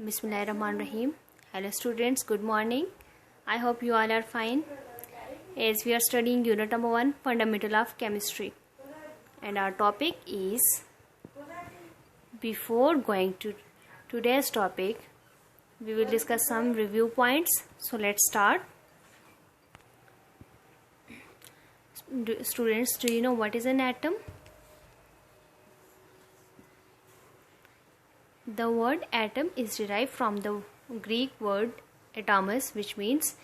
Bismillahirrahmanirrahim. Hello students, good morning. I hope you all are fine. As we are studying unit number 1, Fundamental of Chemistry. And our topic is, before going to today's topic, we will discuss some review points. So let's start. Students, do you know what is an atom? The word atom is derived from the Greek word atomos, which means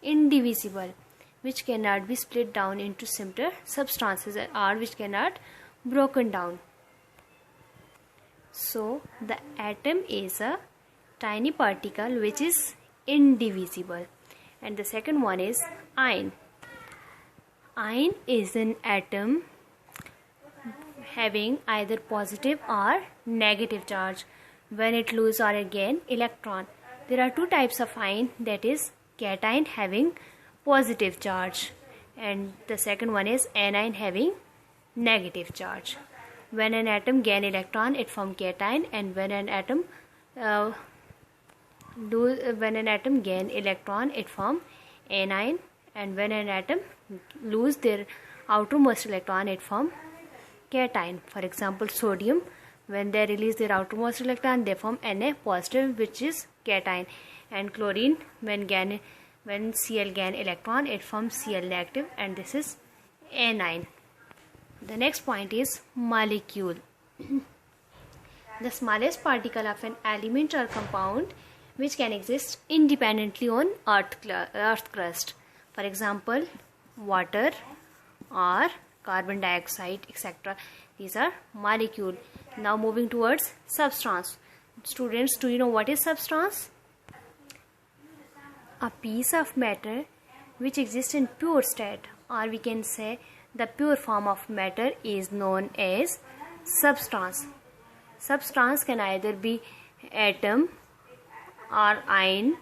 indivisible, which cannot be split down into simpler substances or which cannot broken down. So the atom is a tiny particle which is indivisible. And the second one is ion. Ion is an atom having either positive or negative charge when it loses or gain electron. There are two types of ion, that is cation having positive charge and the second one is anion having negative charge. When an atom gain electron, it form cation, and when an atom gain electron, it form anion, and when an atom lose their outermost electron, it form cation. For example, sodium, when they release their outermost electron, they form Na positive, which is cation, and chlorine, when Cl gain electron, it forms Cl negative, and this is anion. The next point is molecule. The smallest particle of an element or compound which can exist independently on earth crust. For example, water or carbon dioxide, etc. These are molecule. Now moving towards substance. Students, do you know what is substance? A piece of matter which exists in pure state, or we can say the pure form of matter, is known as substance. Substance can either be atom or ion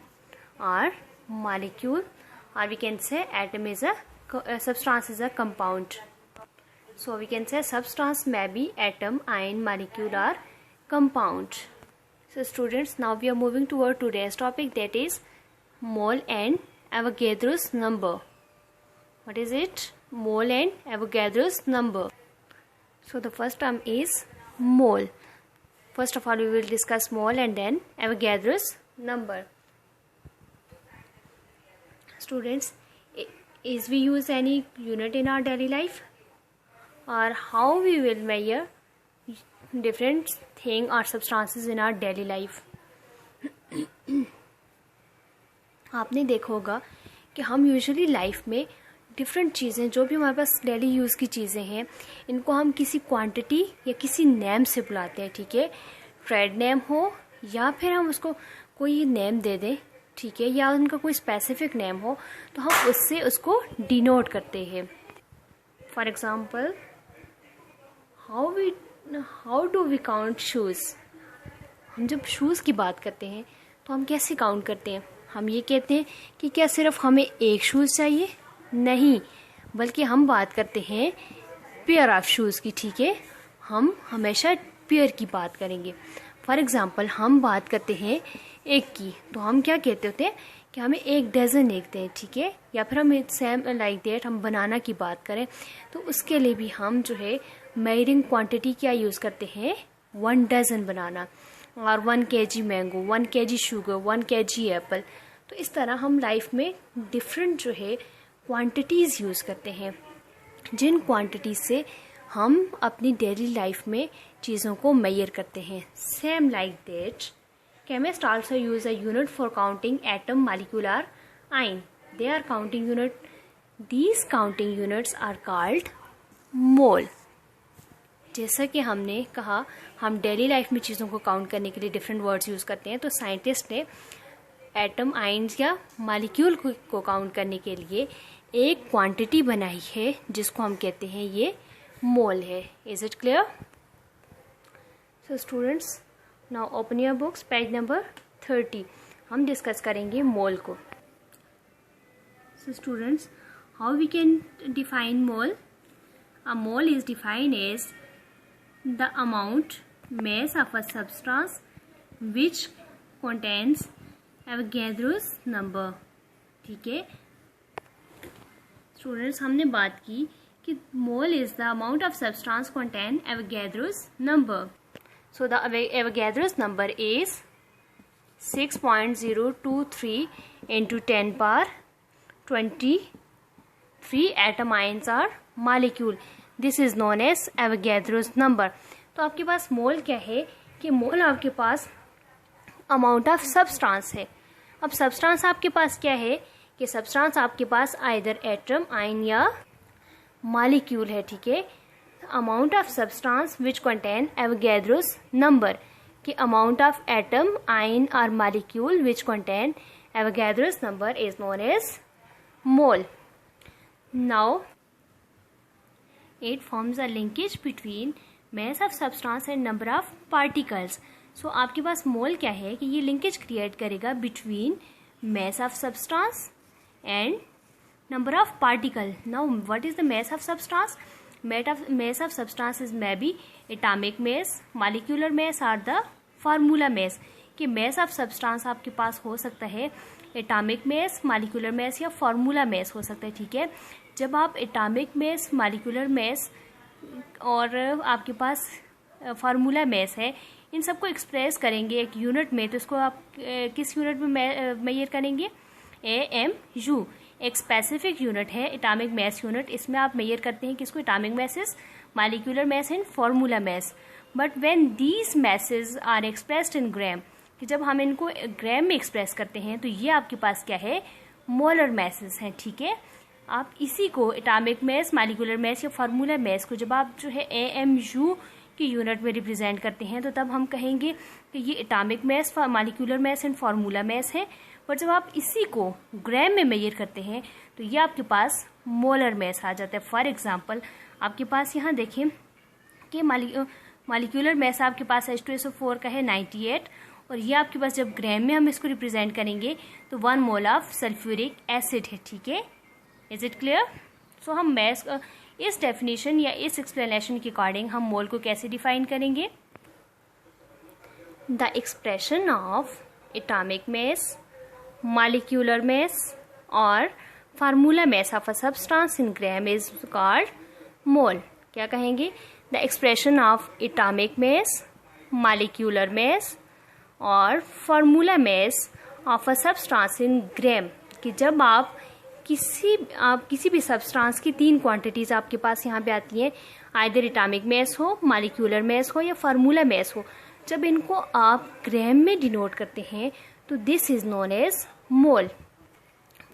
or molecule, or we can say atom is substance is a compound. So we can say substance may be atom, ion, molecule or compound. So students, now we are moving toward today's topic, that is mole and Avogadro's number. What is it? Mole and Avogadro's number. So the first term is mole. First of all, we will discuss mole and then Avogadro's number. Students, is we use any unit in our daily life, or how we will measure different thing or substances in our daily life? आपने देखा होगा कि हम usually life में different चीज़ें, जो भी हमारे पास डेली यूज़ की चीज़ें हैं, इनको हम किसी क्वांटिटी या किसी नेम से बुलाते हैं. ठीक है, ट्रेड नेम हो या फिर हम उसको कोई नेम दे दें, ठीक है, या उनका कोई स्पेसिफिक नेम हो, तो हम उससे उसको डिनोट करते हैं. For example, how do we count shoes. हम जब शूज़ की बात करते हैं तो हम कैसे काउंट करते हैं? हम ये कहते हैं कि क्या सिर्फ हमें एक शूज़ चाहिए? नहीं, बल्कि हम बात करते हैं पेयर ऑफ शूज़ की. ठीक है, हम हमेशा पेयर की बात करेंगे. फॉर एग्जाम्पल, हम बात करते हैं एक की, तो हम क्या कहते होते हैं कि हमें एक डजन एक दें. ठीक है, या फिर हम सेम लाइक दैट हम बनाना की बात करें, तो उसके लिए भी हम जो है मेजरिंग क्वांटिटी क्या यूज़ करते हैं? 1 डजन बनाना, और 1 kg mango, 1 kg sugar, 1 kg Apple. तो इस तरह हम लाइफ में डिफरेंट जो है क्वांटिटीज़ यूज़ करते हैं, जिन क्वांटिटीज से हम अपनी डेली लाइफ में चीज़ों को मेजर करते हैं. Same like that chemists also use a unit for counting atom, molecule or ion. They are counting unit. These counting units are called mole. जैसा कि हमने कहा, हम डेली लाइफ में चीज़ों को काउंट करने के लिए डिफरेंट वर्ड्स यूज़ करते हैं, तो साइंटिस्ट ने एटम, आयन्स या मॉलिक्यूल को काउंट करने के लिए एक क्वांटिटी बनाई है, जिसको हम कहते हैं ये मोल है. Is it clear? So students, now open your books, page number 30. हम डिस्कस करेंगे मोल को. So students, how we can define mole? A mole is defined as the amount mass of a substance which contains Avogadro's number. ठीक है students, हमने बात की कि mole is the amount of substance contain Avogadro's number. So the Avogadro's number is 6.023 into 10 power 23 atom ions are molecule. This is known as Avogadro's number. तो आपके पास मोल क्या है कि मोल आपके पास अमाउंट ऑफ सब्सटेंस है. अब सब्सटेंस आपके पास क्या है कि सब्सटेंस आपके पास आइदर एटम आयन या मॉलिक्यूल है. ठीक है, amount of substance which contain Avogadro's number कि अमाउंट ऑफ एटम आयन और molecule which contain Avogadro's number is known as mole. Now it forms a linkage between mass of substance and number of particles. So आपके पास मोल क्या है कि ये linkage create करेगा between mass of substance and number of particle. Now what is the mass of substance? Mass of substance is maybe atomic mass, molecular mass or the formula mass. कि mass of substance आपके पास हो सकता है atomic mass, molecular mass या formula mess हो सकता है. ठीक है, जब आप एटॉमिक मैस, मॉलिक्यूलर मैस और आपके पास फार्मूला मैस है, इन सबको एक्सप्रेस करेंगे एक यूनिट में, तो इसको आप किस यूनिट में मेजर करेंगे? AMU. एक स्पेसिफिक यूनिट है एटॉमिक मैस यूनिट. इसमें आप मेजर करते हैं किसको? Atomic masses, molecular mass and formula mass. But when these masses are expressed in gram, कि जब हम इनको ग्राम में एक्सप्रेस करते हैं तो ये आपके पास क्या है? मोलर मैसेस हैं. ठीक है, आप इसी को एटॉमिक मैस, मॉलिक्यूलर मैस या फार्मूला मैस को जब आप जो है AMU की यूनिट में रिप्रेजेंट करते हैं तो तब हम कहेंगे कि ये atomic mass, molecular mass and formula mass है. पर जब आप इसी को ग्राम में मेजर करते हैं तो ये आपके पास मोलर मैस आ जाता है. फॉर एग्जाम्पल आपके पास यहाँ देखें कि मॉलिक्यूलर मैस आपके पास H2SO4 का है 98, और ये आपके पास जब ग्राम में हम इसको रिप्रेजेंट करेंगे तो 1 मोल ऑफ सल्फ्यूरिक एसिड है. ठीक है, इज इट क्लियर? सो हम मैस इस डेफिनेशन या इस एक्सप्लेनेशन के अकॉर्डिंग हम मोल को कैसे डिफाइन करेंगे? The expression of atomic mass, molecular mass और formula mass of a substance in gram is called mole. क्या कहेंगे? The expression of atomic mass, molecular mass और formula mass of a substance in gram, कि जब आप किसी भी substance की 3 क्वांटिटीज आपके पास यहाँ पे आती हैं, आइदर एटॉमिक मैस हो, मॉलिक्यूलर मैस हो या फार्मूला मैस हो, जब इनको आप ग्राम में डिनोट करते हैं तो this is known as mole.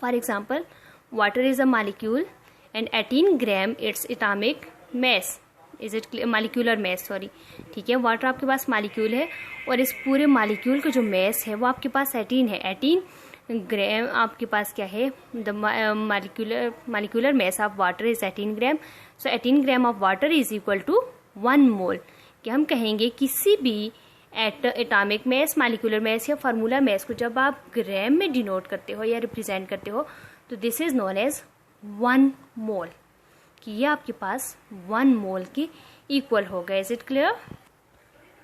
For example water is a molecule and 18 gram its atomic mass. Is it molecular mass, sorry. ठीक है, वाटर आपके पास मॉलिक्यूल है और इस पूरे मॉलिक्यूल का जो मैस है वो आपके पास 18 है. 18 ग्राम आपके पास क्या है? The molecular mass of water is 18 gram. So 18 gram of water is equal to 1 mole. कि हम कहेंगे किसी भी एटॉमिक मैस, मॉलिक्यूलर मैस या फार्मूला मैस को जब आप ग्राम में डिनोट करते हो या रिप्रेजेंट करते हो तो this is known as 1 mole, कि ये आपके पास 1 मोल के इक्वल होगा. Is it clear?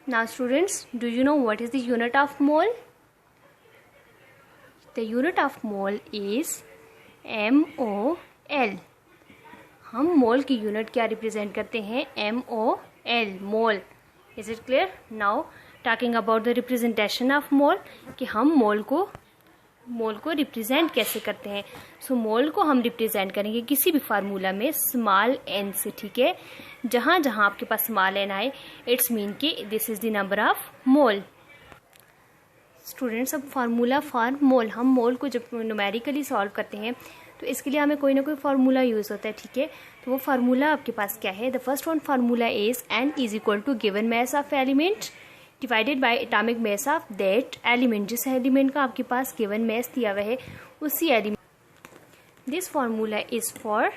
Now students, do you know what is the unit of mole? The unit of mole is MOL. हम मोल की यूनिट क्या रिप्रेजेंट करते हैं? MOL, mole. Is it clear? Now talking about the representation of mole, कि हम मोल को represent कैसे करते हैं. सो मोल को हम रिप्रेजेंट करेंगे किसी भी फार्मूला में स्मॉल n से. ठीक है, जहां जहां आपके पास स्मॉल n आए इट्स मीन कि this is the number of mole. Students, अब फार्मूला फॉर मोल, हम मोल को जब न्यूमेरिकली सॉल्व करते हैं तो इसके लिए हमें कोई ना कोई फार्मूला यूज होता है. ठीक है, तो वो फार्मूला आपके पास क्या है? The first one formula is n is equal to given mass of element divided by atomic mass of that element. जिस एलिमेंट का आपके पास गिवन मैस दिया हुआ है उसी element. This formula is for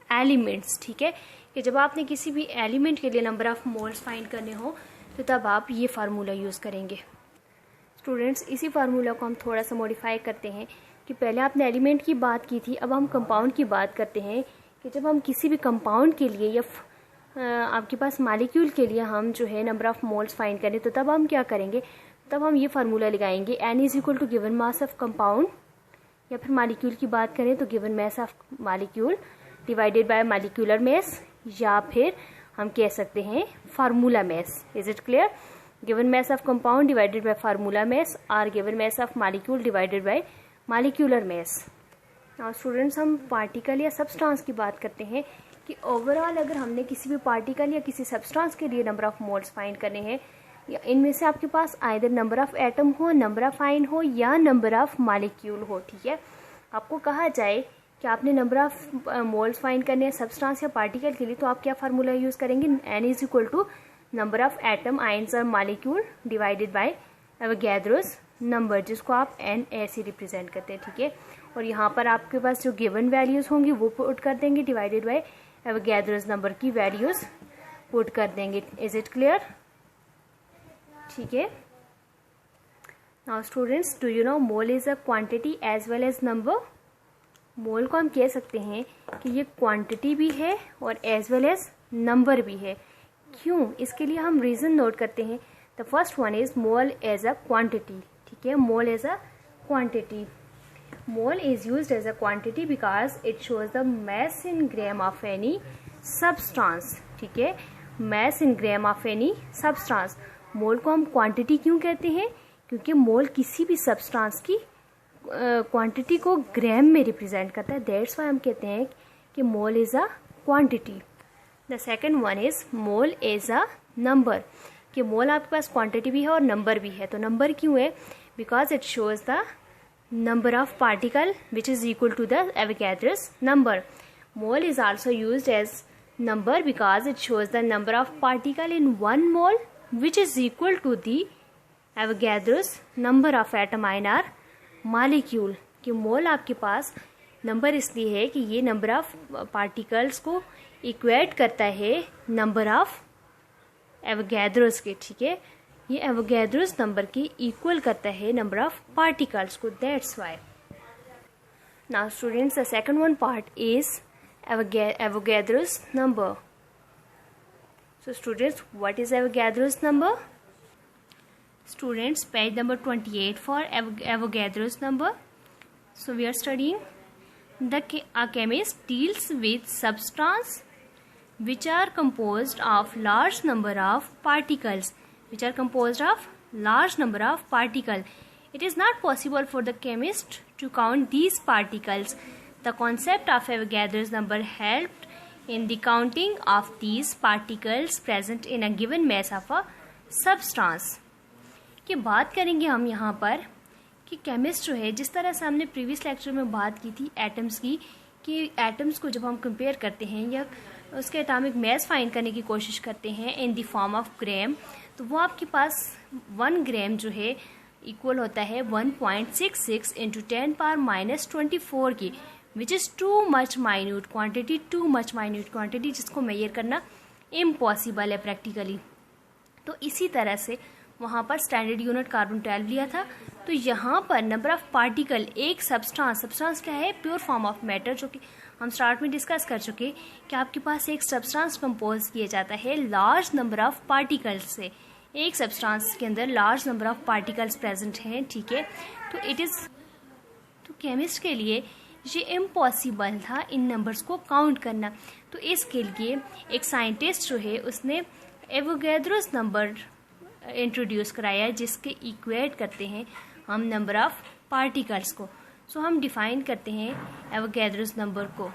elements. ठीक है, कि जब आपने किसी भी एलिमेंट के लिए नंबर ऑफ मोल्स फाइंड करने हो तो तब आप ये फार्मूला यूज करेंगे. स्टूडेंट्स, इसी फार्मूला को हम थोड़ा सा मॉडिफाई करते हैं कि पहले आपने एलिमेंट की बात की थी, अब हम कंपाउंड की बात करते हैं कि जब हम किसी भी कंपाउंड के लिए या आपके पास मॉलिक्यूल के लिए हम जो है नंबर ऑफ मोल्स फाइंड करें तो तब हम क्या करेंगे? तब हम ये फार्मूला लगाएंगे n is equal to given mass of compound, या फिर मालिक्यूल की बात करें तो given mass of molecule divided by molecular mass, या फिर हम कह सकते हैं formula mass. Is it clear? Given mass of compound divided by formula mass और given mass of molecule divided by molecular mass. Now students, हम particle या substance की बात करते हैं कि ओवरऑल अगर हमने किसी भी पार्टिकल या किसी सब्सटेंस के लिए नंबर ऑफ मोल्स फाइंड करने हैं, या इनमें से आपके पास आइदर नंबर ऑफ एटम हो, नंबर ऑफ आयन हो, या नंबर ऑफ मॉलिक्यूल हो, ठीक है। आपको कहा जाए कि आपने नंबर ऑफ मोल्स फाइंड करने हैं सब्सटेंस या पार्टिकल के लिए, तो आप क्या फार्मूला यूज करेंगे? n is equal to number of atom, ions और molecule divided by Avogadro's number, जिसको आप n ऐसे रिप्रेजेंट करते हैं, ठीक है। और यहाँ पर आपके पास जो गिवन वैल्यूज होंगी वो पुट कर देंगे, डिवाइडेड बाय एवोगैड्रोस नंबर की वैल्यूज पुट कर देंगे। Is it clear? ठीक है। Now students, do you know mole is a quantity as well as number? Mole को हम कह सकते हैं कि ये क्वांटिटी भी है और एज वेल एज नंबर भी है। क्यों? इसके लिए हम रीजन नोट करते हैं। The first one is mole as a quantity, ठीक है। Mole as a quantity, mole is used as a quantity because it shows the mass in gram of any substance, ठीक है। mass in gram of any substance। मोल को हम quantity क्यों कहते हैं? क्योंकि मोल किसी भी सब्सटेंस की क्वांटिटी को ग्राम में रिप्रेजेंट करता है, दैट्स व्हाई हम कहते हैं कि मोल is a quantity. The second one is mole is a number, कि मोल आपके पास क्वांटिटी भी है और नंबर भी है। तो नंबर क्यों है? Because it shows the number of particle which is equal to the Avogadro's number. Mole is also used as number because it shows the number of particle in one mole which is equal to the Avogadro's number of atom, ion or molecule। कि मोल आपके पास number इसलिए है कि ये number of particles को equate करता है number of Avogadro's के, ठीक है। ये एवोगैड्रोस नंबर की इक्वल करता है नंबर ऑफ पार्टिकल्स को, that's why. Now students, the second one part is Avogadro's number. So students, what is Avogadro's number? Students, page number 28 for Avogadro's number. So we are studying a chemist deals with substance which are composed of large number of particles, which are composed of large number of particles. It is not possible for the chemist to count these particles. The concept of Avogadro's number helped in the counting of these particles present in a given mass of a substance. की बात करेंगे हम यहाँ पर कि chemist जो है, जिस तरह से हमने प्रीवियस लेक्चर में बात की थी एटम्स की, कि एटम्स को जब हम कंपेयर करते हैं या उसके एटॉमिक मास फाइंड करने की कोशिश करते हैं in the form of gram, तो वो आपके पास 1 ग्राम जो है इक्वल होता है 1.66 इंटू 10⁻⁻24 की, which is too much minute quantity, जिसको मेजर करना इम्पॉसिबल है प्रैक्टिकली। तो इसी तरह से वहाँ पर स्टैंडर्ड यूनिट कार्बन 12 लिया था। तो यहाँ पर नंबर ऑफ पार्टिकल, एक सब्सटेंस क्या है? प्योर फॉर्म ऑफ मैटर, जो कि हम स्टार्ट में डिस्कस कर चुके कि आपके पास एक सब्सटेंस कंपोज किया जाता है लार्ज नंबर ऑफ पार्टिकल्स से। एक सब्सटेंस के अंदर large number of particles present हैं, ठीक है। तो केमिस्ट के लिए ये इम्पॉसिबल था इन नंबर्स को काउंट करना। तो इसके लिए एक साइंटिस्ट जो है उसने एवोगैड्रोस नंबर इंट्रोड्यूस कराया, जिसके इक्वेट करते हैं हम नंबर ऑफ पार्टिकल्स को। सो हम डिफाइन करते हैं एवोगैड्रोस नंबर को।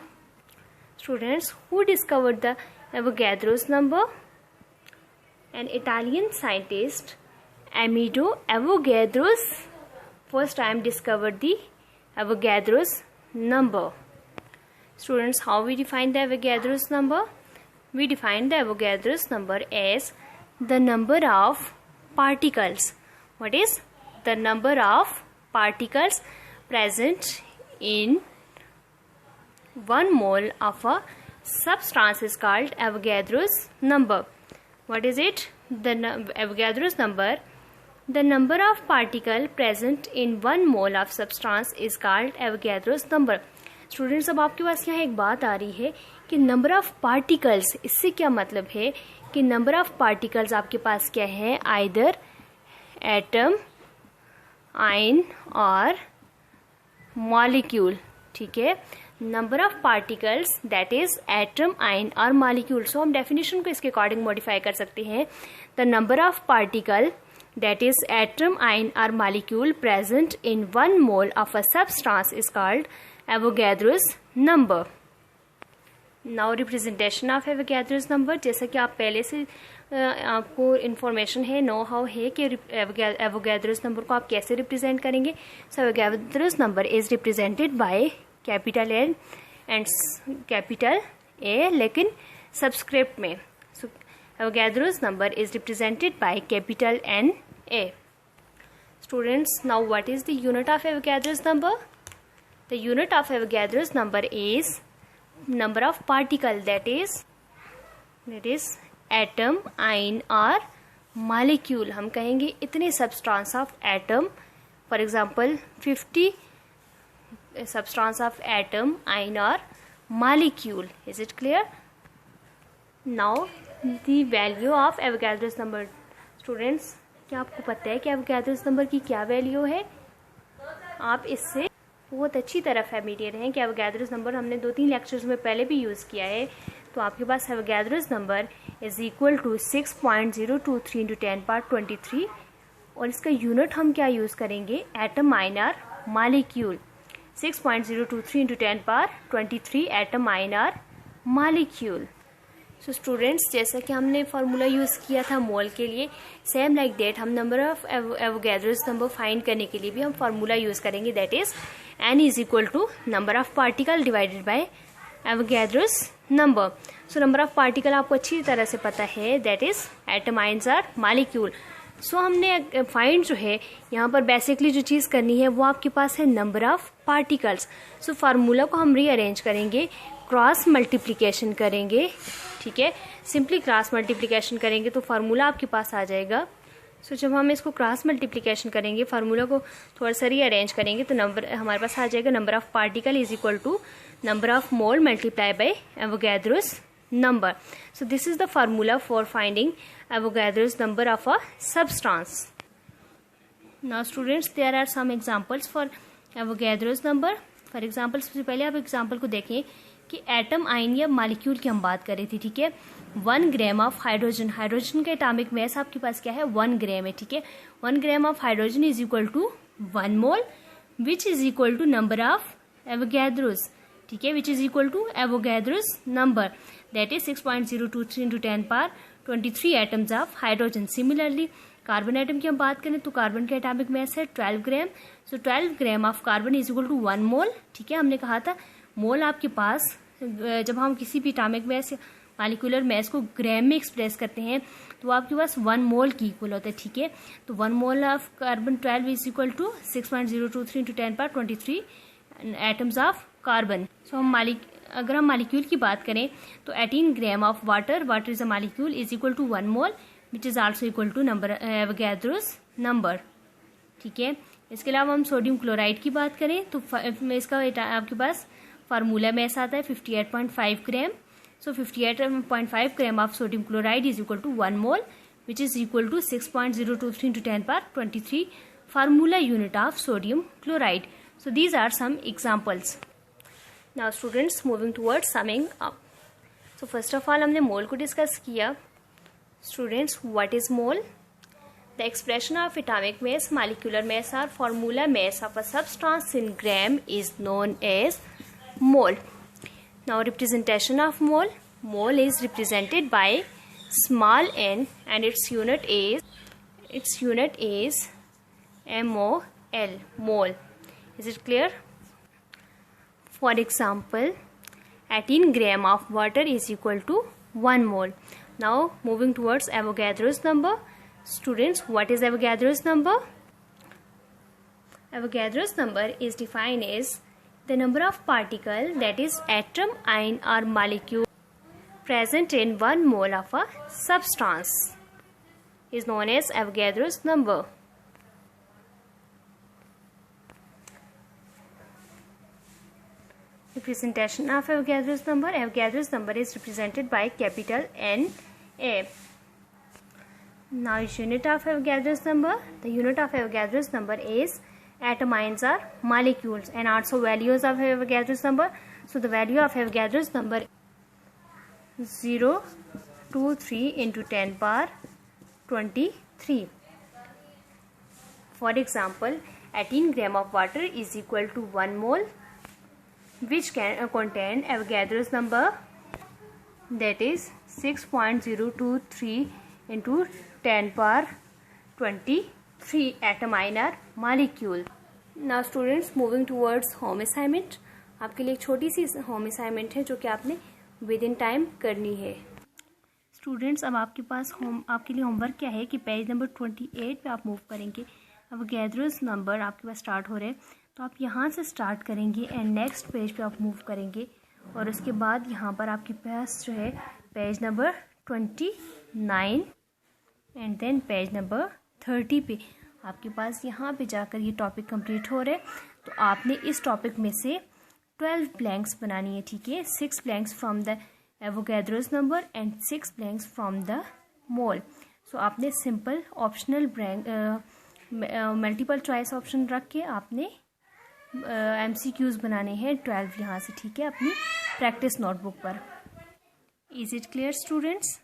Students, who discovered the Avogadro's number? An Italian scientist Amedeo Avogadro's first time discovered the Avogadro's number. Students, how we define the Avogadro's number? We define the Avogadro's number as the number of particles. What is the number of particles present in 1 mole of a substance is called Avogadro's number. What is it? The Avogadro's number. The number of particle present in 1 mole of substance is called Avogadro's number. Students, अब आपके पास यहाँ एक बात आ रही है कि number of particles, इससे क्या मतलब है कि नंबर ऑफ पार्टिकल्स आपके पास क्या है? आइदर एटम, आयन और मॉलिक्यूल, ठीक है। Number of particles that is atom, ion और मॉलिक्यूल। सो हम डेफिनेशन को इसके अकॉर्डिंग मॉडिफाई कर सकते हैं। The number of particle that is atom, ion or molecule present in 1 mole of a substance is called Avogadro's number. Now representation of Avogadro's number, जैसा कि आप पहले से आपको इंफॉर्मेशन है, नो हाउ है कि Avogadro's number को आप कैसे रिप्रेजेंट करेंगे। So Avogadro's number is represented by capital N and capital A, लेकिन सबस्क्रिप्ट में। Avogadro's number is represented by capital NA. Students, now what is the unit of Avogadro's number? The unit of Avogadro's number is number of particle, that is atom, ion और molecule। हम कहेंगे इतने substance of atom, for example 50 substance of atom, ion और molecule. Is it clear? Now the value of Avogadro's number. Students, क्या आपको पता है कि Avogadro's number की क्या वैल्यू है? आप इससे बहुत अच्छी तरह फैमिलियर हैं कि Avogadro's number हमने 2-3 लेक्चर्स में पहले भी यूज़ किया है। तो आपके पास Avogadro's number is equal to 6.023 into 10⁻23 और इसका यूनिट हम क्या यूज़ करेंगे? एटम, आयन और मॉलिक्यूल। 6.023 इंटू 10⁻23 एटम, आयन और मॉलिक्यूल। सो स्टूडेंट्स, जैसा कि हमने फार्मूला यूज़ किया था मोल के लिए, सेम लाइक दैट हम number of Avogadro's number find करने के लिए भी हम फार्मूला यूज़ करेंगे, that is n is equal to number of particle divided by Avogadro's number. So number of particle आपको अच्छी तरह से पता है, दैट इज एटम, आयंस और मॉलिक्यूल। सो हमने फाइंड जो है यहाँ पर बेसिकली जो चीज़ करनी है वो आपके पास है number of particles. So formula को हम रीअरेंज करेंगे, क्रॉस मल्टीप्लिकेशन करेंगे, ठीक है। सिंपली क्रॉस मल्टीप्लिकेशन करेंगे तो फार्मूला आपके पास आ जाएगा। सो जब हम इसको क्रॉस मल्टीप्लिकेशन करेंगे, फार्मूला को थोड़ा सा रीअरेंज करेंगे तो नंबर हमारे पास आ जाएगा number of particle is equal to number of mole multiply by Avogadro's number. So this is the formula for finding Avogadro's number of a substance. Now students, there are some examples for Avogadro's number. For example, सबसे पहले आप example को देखें कि atom, ion या molecule की हम बात कर रही थी, ठीक है। 1 ग्राम ऑफ हाइड्रोजन, हाइड्रोजन का एटॉमिक मास आपके पास क्या है? 1 ग्राम है, ठीक है। 1 gram of hydrogen is equal to 1 mole which is equal to number of Avogadro's, ठीक है, which is equal to Avogadro's number, that is 6.023 into 10⁻23 atoms of hydrogen. Similarly carbon atom की हम बात करें तो कार्बन का एटॉमिक मास है 12 gram. So 12 gram of carbon is equal to 1 mole, ठीक है। हमने कहा था मोल आपके पास, जब हम किसी भी एटॉमिक मास या मॉलिक्यूलर मास को ग्राम में एक्सप्रेस करते हैं तो आपके पास 1 मोल की इक्वल होता है, ठीक है। तो 1 mole of carbon 12 is equal to 6.023 into 10⁻23 atoms of carbon. So हम अगर हम मॉलिक्यूल की बात करें तो 18 gram of water, water is a molecule, is equal to 1 mole which is also equal to number Avogadro's number, ठीक है। इसके अलावा हम सोडियम क्लोराइड की बात करें तो इसका आपके पास फार्मूला में ऐसा आता है 58.5 gram. So 58.5 gram of sodium chloride is equal to 1 mole which is equal to 6.023 into 10⁻23 formula unit of sodium chloride. So these are some examples. Now students, moving towards summing up. So first of all हमने मोल को discuss किया। Students, what is mole? The expression of atomic mass, molecular mass or formula mass of a substance in gram is known as mole. Now representation of mole. Mole is represented by small n and its unit is MOL, mole. Is it clear? For example, 18 gram of water is equal to 1 mole. Now moving towards Avogadro's number. Students, what is Avogadro's number? Avogadro's number is defined as the number of particle, that is atom, ion or molecule present in 1 mole of a substance is known as Avogadro's number. Representation of Avogadro's number. Avogadro's number is represented by capital N A. Now unit of Avogadro's number. The unit of Avogadro's number is atoms are molecules, and also values of Avogadro's number. So the value of Avogadro's number 023 into 10 power 23. For example, 18 gram of water is equal to 1 mole, which can contain Avogadro's number, that is 6.023 into 10 power 23 atomine are molecule. Now students, moving towards home assignment. आपके लिए एक छोटी सी home assignment है जो कि आपने with in time करनी है. स्टूडेंट्स, अब आपके पास आपके लिए होमवर्क क्या है कि पेज नंबर 28 पे आप मूव करेंगे. Avogadro's नंबर आपके पास स्टार्ट हो रहे हैं, तो आप यहाँ से स्टार्ट करेंगे एंड नेक्स्ट पेज पे आप मूव करेंगे, और उसके बाद यहाँ पर आपके पास जो है page number 29 and then page number 30 पे आपके पास यहाँ पे जाकर ये टॉपिक कंप्लीट हो रहे हैं. तो आपने इस टॉपिक में से 12 ब्लैंक्स बनानी है, ठीक है. 6 blanks from the Avogadro's number and 6 blanks from the mole. So आपने simple optional multiple choice option रख के आपने MCQs बनाने हैं 12 यहाँ से, ठीक है, अपनी प्रैक्टिस नोटबुक पर. Is it clear students?